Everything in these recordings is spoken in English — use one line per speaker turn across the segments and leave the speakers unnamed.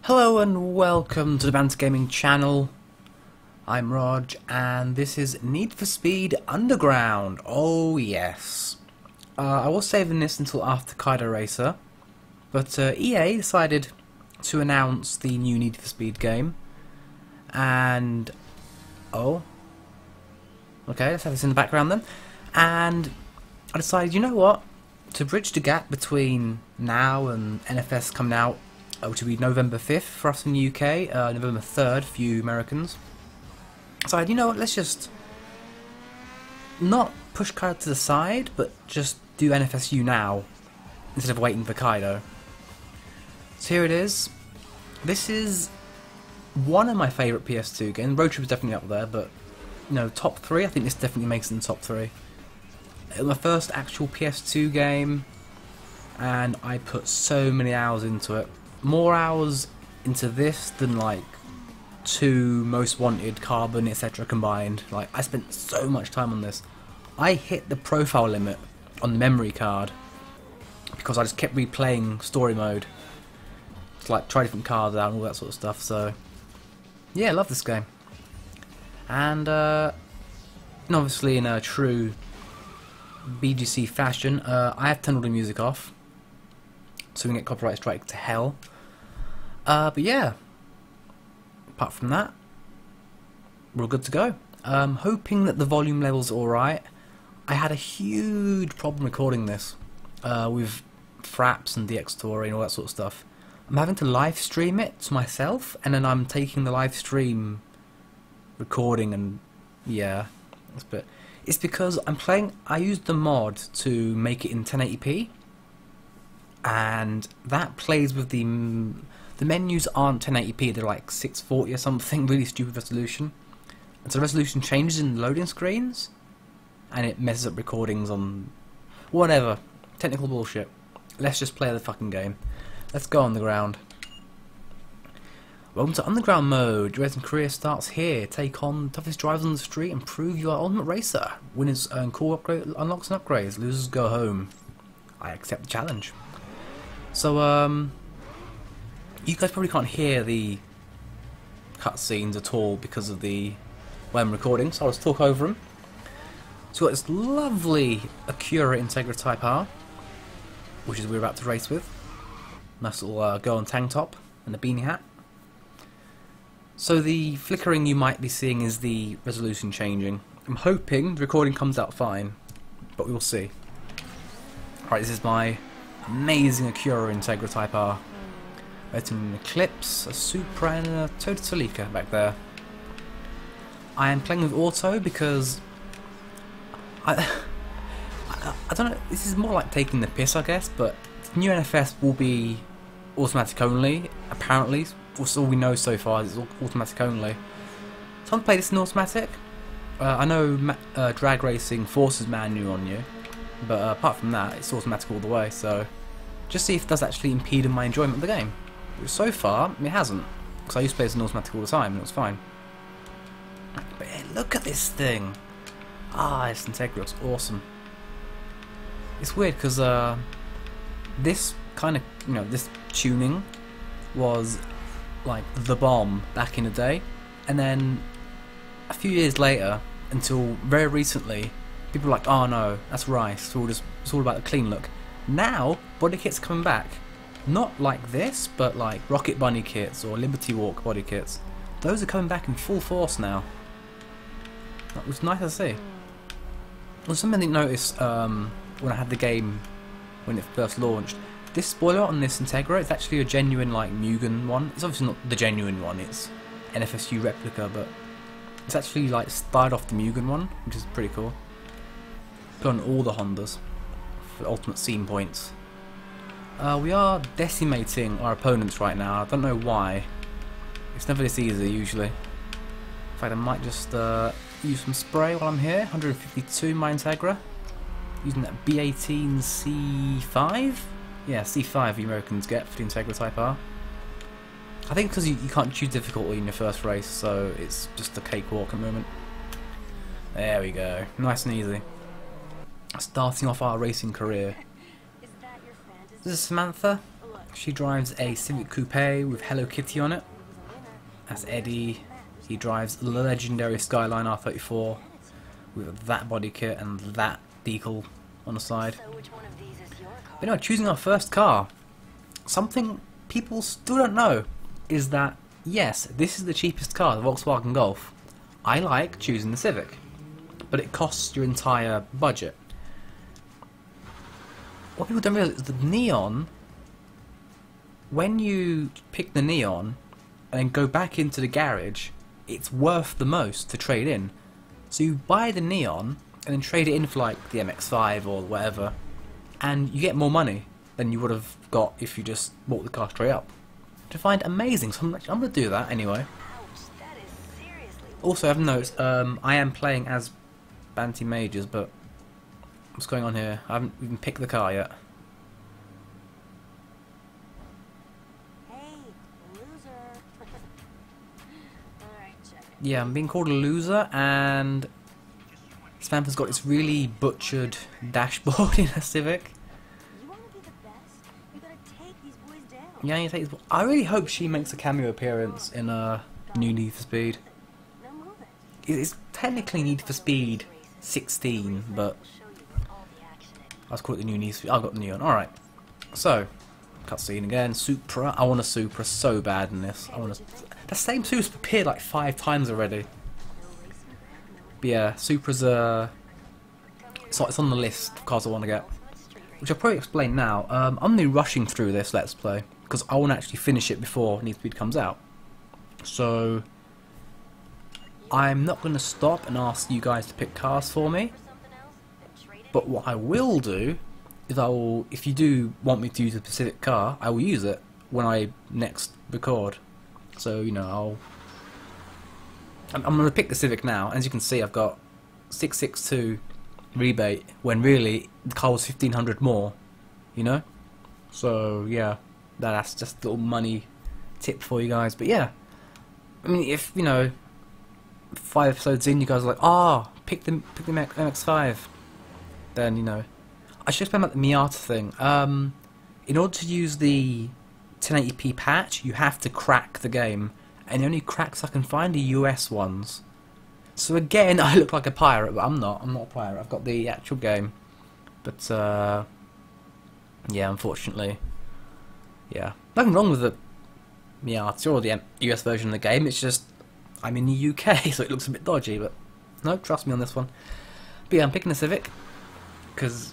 Hello and welcome to the BanterGamingChannel. I'm Rog and this is Need for Speed Underground. Oh yes. I was saving this until after Kaido Racer, but EA decided to announce the new Need for Speed game. And okay, let's have this in the background then. And I decided, you know what? To bridge the gap between now and NFS coming out, which will be November 5th for us in the UK, November 3rd for you Americans. So you know what, let's just not push Kaido to the side, but just do NFSU now, instead of waiting for Kaido. So here it is. This is one of my favourite PS2 games. Road Trip is definitely up there, but you know, top 3, I think this definitely makes it in the top 3. It was my first actual PS2 game, and I put so many hours into it. More hours into this than like 2 Most Wanted, Carbon, etc. combined. Like, I spent so much time on this. I hit the profile limit on the memory card because I just kept replaying story mode to like try different cards out and all that sort of stuff. So yeah, I love this game. And obviously in a true BGC fashion, I have turned all the music off so we can get copyright strike to hell. But yeah, apart from that, we're all good to go. Hoping that the volume level's alright. I had a huge problem recording this with fraps and DxTory and all that sort of stuff. I'm having to live stream it to myself, and then I'm taking the live stream recording, and yeah, it's because I used the mod to make it in 1080p, and that plays with the menus aren't 1080p, they're like 640 or something, really stupid resolution. And so the resolution changes in the loading screens, and it messes up recordings on whatever. Technical bullshit. Let's just play the fucking game. Let's go on the ground. Welcome to Underground Mode. Your racing career starts here. Take on the toughest drivers on the street and prove you are ultimate racer. Winners earn cool unlocks and upgrades. Losers go home. I accept the challenge. So, you guys probably can't hear the cutscenes at all because of the way I'm recording, so I'll just talk over them. So we've got this lovely Acura Integra Type R, which is we're about to race with. Nice little girl in tank top and a beanie hat. So the flickering you might be seeing is the resolution changing. I'm hoping the recording comes out fine, but we will see. Alright, this is my amazing Acura Integra Type R. An Eclipse, a Supra, and a Toyota Celica back there. I am playing with auto because I don't know, this is more like taking the piss, I guess, but the new NFS will be automatic only, apparently. That's all we know so far, is it's automatic only. So I'm going to play this in automatic. I know drag racing forces manual on you, but apart from that, it's automatic all the way, so just see if it does actually impede on my enjoyment of the game. So far, it hasn't, because I used to play this in automatic all the time and it was fine. But hey, look at this thing! Ah, this Integra looks awesome. It's weird because this kind of, you know, this tuning was like the bomb back in the day, and then a few years later, until very recently, people were like, oh no, that's rice, it's all about the clean look. Now, body kits are coming back. Not like this, but like Rocket Bunny kits or Liberty Walk body kits. Those are coming back in full force now. That was nice to see. Well, something I didn't notice when I had the game when it first launched. This spoiler on this Integra is actually a genuine like Mugen one. It's obviously not the genuine one, it's NFSU replica, but it's actually like styled off the Mugen one, which is pretty cool. Got on all the Hondas for ultimate scene points. We are decimating our opponents right now. I don't know why. It's never this easy usually. In fact, I might just use some spray while I'm here. 152 my Integra. Using that B18 C5? Yeah, C5 the Americans get for the Integra Type R. I think because you can't choose difficulty in your first race, so it's just a cakewalk at the moment. There we go. Nice and easy. Starting off our racing career. This is Samantha. She drives a Civic Coupe with Hello Kitty on it. That's Eddie. He drives the legendary Skyline R34 with that body kit and that decal on the side. But no, choosing our first car, something people still don't know is that, yes, this is the cheapest car, the Volkswagen Golf. I like choosing the Civic, but it costs your entire budget. What people don't realise is the Neon, when you pick the Neon and then go back into the garage, it's worth the most to trade in. So you buy the Neon and then trade it in for like the MX-5 or whatever, and you get more money than you would have got if you just bought the car straight up. Which I find amazing, so I'm going to do that anyway. Also, I've noticed I am playing as Banty Majors, but what's going on here? I haven't even picked the car yet. Yeah, I'm being called a loser, and Samantha's got this really butchered dashboard in a Civic. Yeah, you take these. I really hope she makes a cameo appearance in a new Need for Speed. It's technically Need for Speed 16, but I'll call it the new Need for Speed. I've got the new one. Alright. So, cutscene again. Supra. I want a Supra so bad in this. I want a... The same Supra's appeared like 5 times already. But yeah, Supra's so it's on the list of cars I want to get. Which I'll probably explain now. I'm going to be rushing through this Let's Play, because I want to actually finish it before Need for Speed comes out. So, I'm not going to stop and ask you guys to pick cars for me. But what I will do is if you do want me to use a specific car, I will use it when I next record. So, you know, I'm going to pick the Civic now. As you can see, I've got 662 rebate, when really the car was 1,500 more, you know? So, yeah, that's just a little money tip for you guys. But yeah, I mean, if, you know, 5 episodes in, you guys are like, pick the MX-5, then, you know. I should explain about the Miata thing. In order to use the 1080p patch, you have to crack the game, and the only cracks I can find are US ones. So again, I look like a pirate, but I'm not a pirate. I've got the actual game, but yeah, unfortunately, yeah, nothing wrong with the Miata or the US version of the game. It's just I'm in the UK, so it looks a bit dodgy. But no, trust me on this one. But yeah, I'm picking the Civic because.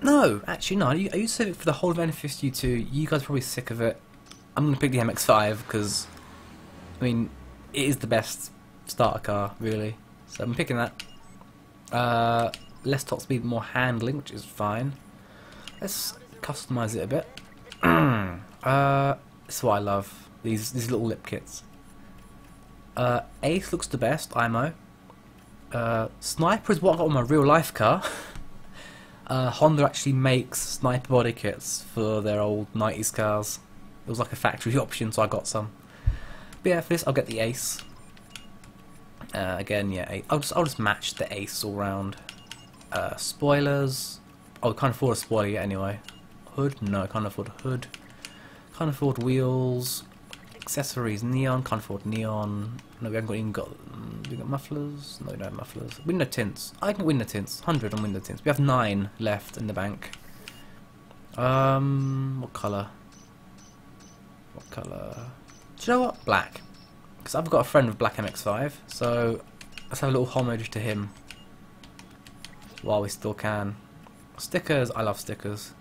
No, actually no, I use Civic for the whole of NFSU2. You guys are probably sick of it. I'm going to pick the MX-5 because, I mean, it is the best starter car, really. So I'm picking that. Less top speed, more handling, which is fine. Let's customise it a bit. This is what I love, these little lip kits. Ace looks the best, IMO. Sniper is what I got on my real life car. Honda actually makes sniper body kits for their old 90s cars. It was like a factory option, so I got some. But yeah, for this I'll get the Ace. Again, yeah, I'll just match the Ace all round. Spoilers. Oh, I can't afford a spoiler yet anyway. Hood? No, I can't afford a hood. Can't afford wheels. Accessories, neon. Can't afford neon. No, we haven't even got. We got mufflers. No, we don't have mufflers. Window tints. I can window tints. 100 on window tints. We have 9 left in the bank. What colour? What colour? Do you know what? Black. Because I've got a friend with black MX-5, so let's have a little homage to him while we still can. Stickers. I love stickers.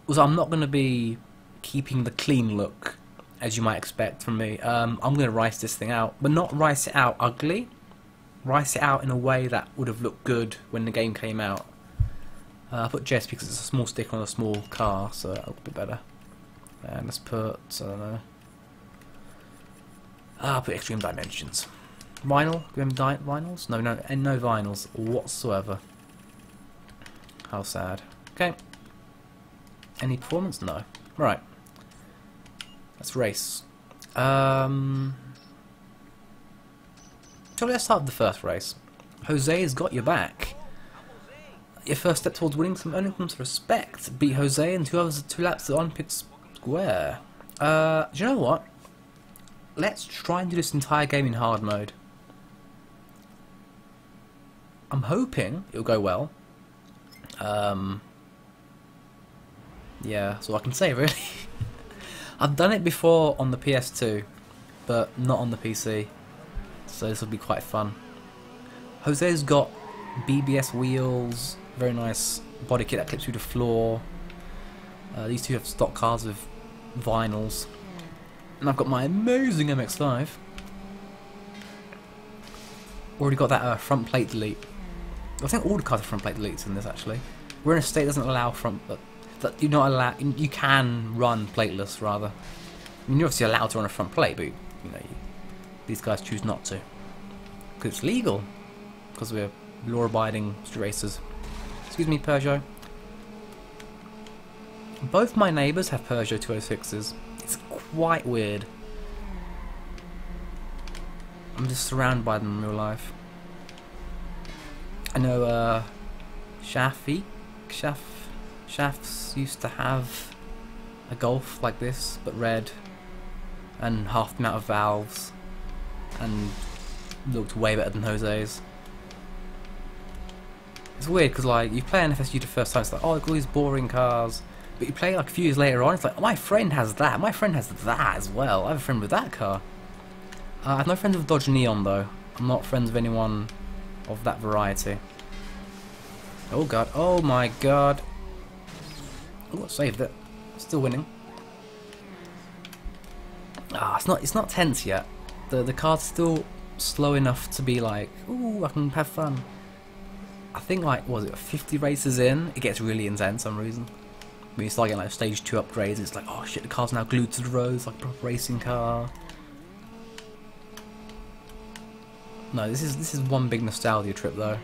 Also, I'm not going to be keeping the clean look as you might expect from me. I'm going to rice this thing out, but not rice it out ugly. Rice it out in a way that would have looked good when the game came out. I put Jess because it's a small sticker on a small car, so that'll be better. And let's put, I don't know. I'll put extreme dimensions. Vinyl? Do we have vinyls? No, and no vinyls whatsoever. How sad. Okay. Any performance? No. Right. Let's race. So let's start with the first race. Jose's got your back. Your first step towards winning some earning points respect. Beat Jose and 2 laps at unpicked square. Do you know what? Let's try and do this entire game in hard mode. I'm hoping it'll go well. Yeah, that's all I can say really. I've done it before on the PS2, but not on the PC. So this will be quite fun. Jose's got BBS wheels, very nice body kit that clips through the floor. These two have stock cars with vinyls. And I've got my amazing MX-5. Already got that front plate delete. I think all the cars have front plate deletes in this actually. We're in a state that doesn't allow front, that you're not allowed. You can run plateless rather. I mean, you're obviously allowed to run a front plate, but you know, these guys choose not to because it's legal. Because we're law-abiding street racers. Excuse me, Peugeot. Both my neighbours have Peugeot 206s. It's quite weird. I'm just surrounded by them in real life. I know Shafts used to have a Golf like this, but red, and half the amount of valves, and looked way better than Jose's. It's weird because like you play an FSU the first time, it's like, oh, look at all these boring cars, but you play like a few years later on, it's like, oh, my friend has that, my friend has that as well. I have a friend with that car. I have no friends with Dodge Neon though. I'm not friends with anyone of that variety. Oh god, oh my god. Oh, I saved it. Still winning. Ah, it's not tense yet. The car's still slow enough to be like, ooh, I can have fun. I think like, what was it, 50 races in, it gets really intense for some reason. When you start getting like stage 2 upgrades, it's like, oh shit, the car's now glued to the road, it's like a proper racing car. No, this is one big nostalgia trip though.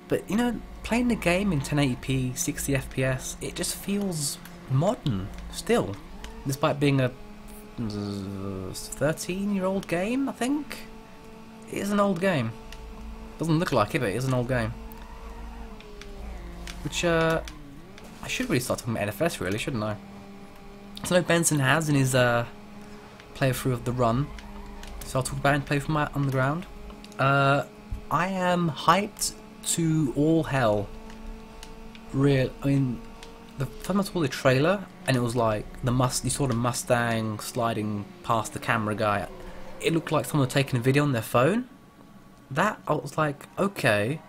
But you know, playing the game in 1080p, 60 FPS, it just feels modern still, despite being a 13-year-old game. I think it is an old game. Doesn't look like it, but it is an old game. Which I should really start talking about NFS, really, shouldn't I? So I know Benson has in his playthrough of the run. So I'll talk about it and play for my underground. I am hyped to all hell. I mean, the time I saw the trailer and it was like you saw the Mustang sliding past the camera guy. It looked like someone had taken a video on their phone. That I was like, okay,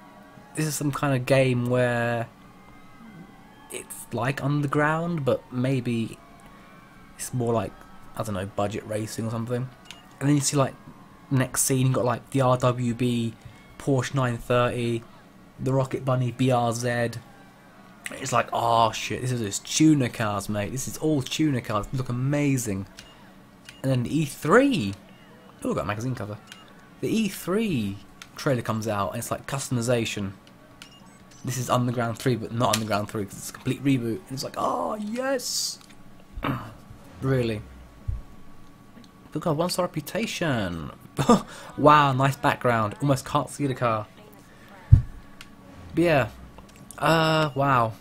this is some kind of game where it's like underground, but maybe it's more like, I don't know, budget racing or something. And then you see like next scene, you got like the RWB Porsche 930, the Rocket Bunny BRZ. It's like, oh shit, this is just tuner cars, mate. This is all tuner cars. They look amazing. And then the E3. Oh, got a magazine cover. The E3 trailer comes out, and it's like customization. This is Underground 3, but not Underground 3 because it's a complete reboot. And it's like, oh yes, really. Look at 1-star reputation. Wow, nice background. Almost can't see the car. But yeah, wow.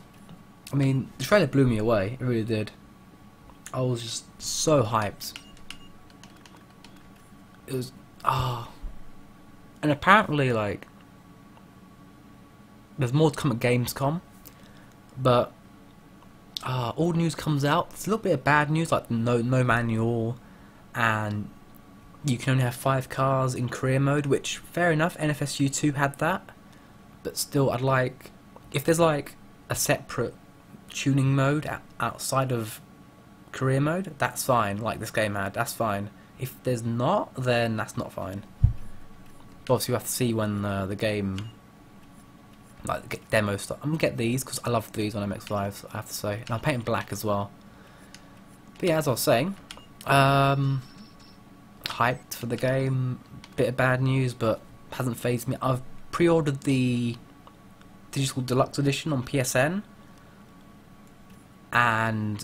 I mean, the trailer blew me away. It really did. I was just so hyped. It was and apparently, like, there's more to come at Gamescom, but all news comes out. It's a little bit of bad news, like no manual, and you can only have 5 cars in career mode, which, fair enough, NFSU 2 had that, but still, I'd like, if there's like a separate tuning mode outside of career mode, that's fine, like this game had, that's fine. If there's not, then that's not fine. But obviously you have to see when the game, like demo stuff. I'm gonna get these because I love these on MX-5s, I have to say, and I'm painting black as well. But yeah, as I was saying, hyped for the game. Bit of bad news, but hasn't phased me. I've pre-ordered the digital deluxe edition on PSN, and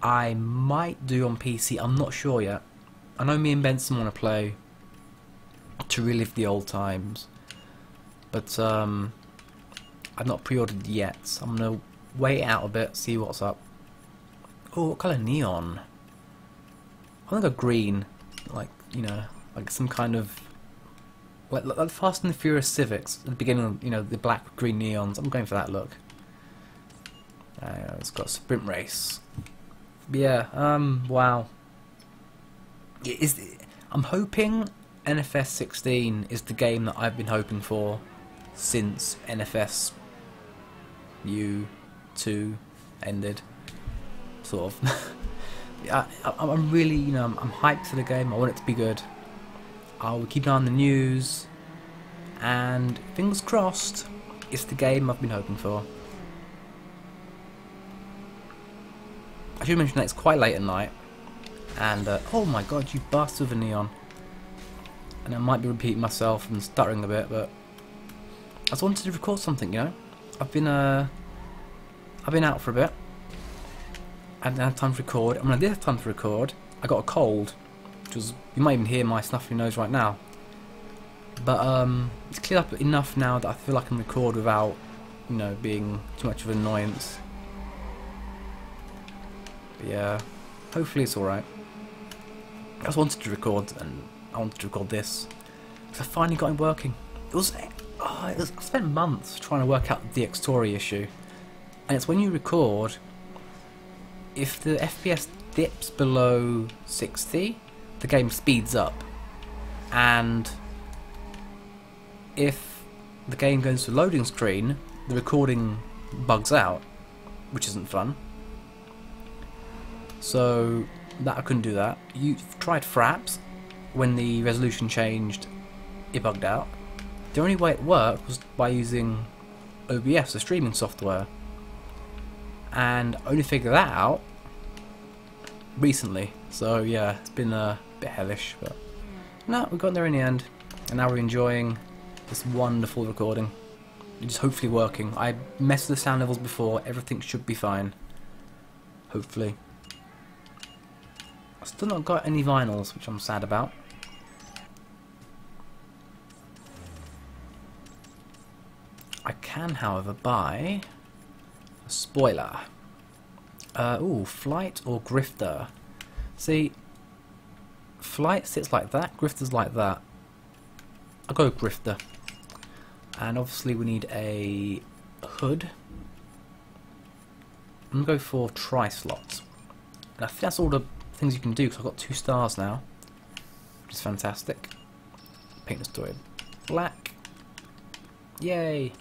I might do on PC. I'm not sure yet. I know me and Benson want to play to relive the old times, but I've not pre-ordered yet. So I'm gonna wait out a bit, see what's up. Oh, what colour neon? I think a green, like, you know, like some kind of like Fast and the Furious Civics at the beginning. You know, the black with green neons. I'm going for that look. It's got a sprint race. But yeah, wow. I'm hoping NFS 16 is the game that I've been hoping for since NFS U2 ended, sort of. Yeah, I'm really, you know, I'm hyped for the game. I want it to be good. I'll keep an eye on the news, and fingers crossed, it's the game I've been hoping for. I should mention that it's quite late at night, and oh my god, you bastard with a neon. And I might be repeating myself and stuttering a bit, but I just wanted to record something, you know. I've been out for a bit. I didn't have time to record, and when I did have time to record, I got a cold, which was, you might even hear my snuffly nose right now. But it's cleared up enough now that I feel I can record without, you know, being too much of an annoyance. But yeah, hopefully it's alright. I just wanted to record, and I wanted to record this, because I finally got it working. I spent months trying to work out the Xtori issue, and it's when you record, if the FPS dips below 60, the game speeds up, and if the game goes to loading screen, the recording bugs out, which isn't fun. So that I couldn't do that. You tried Fraps, when the resolution changed, it bugged out. The only way it worked was by using OBS, the streaming software, and I only figured that out recently. So yeah, it's been a bit hellish, but no, we got there in the end, and now we're enjoying this wonderful recording. It's hopefully working. I messed with the sound levels before, everything should be fine, hopefully. I've still not got any vinyls, which I'm sad about. I can, however, buy a spoiler. Ooh, Flight or Grifter. See, Flight sits like that, Grifter's like that. I'll go with Grifter. And obviously we need a hood. I'm going to go for tri-slots. And I think that's all the things you can do, because I've got 2 stars now, which is fantastic. Paint the story black. Yay!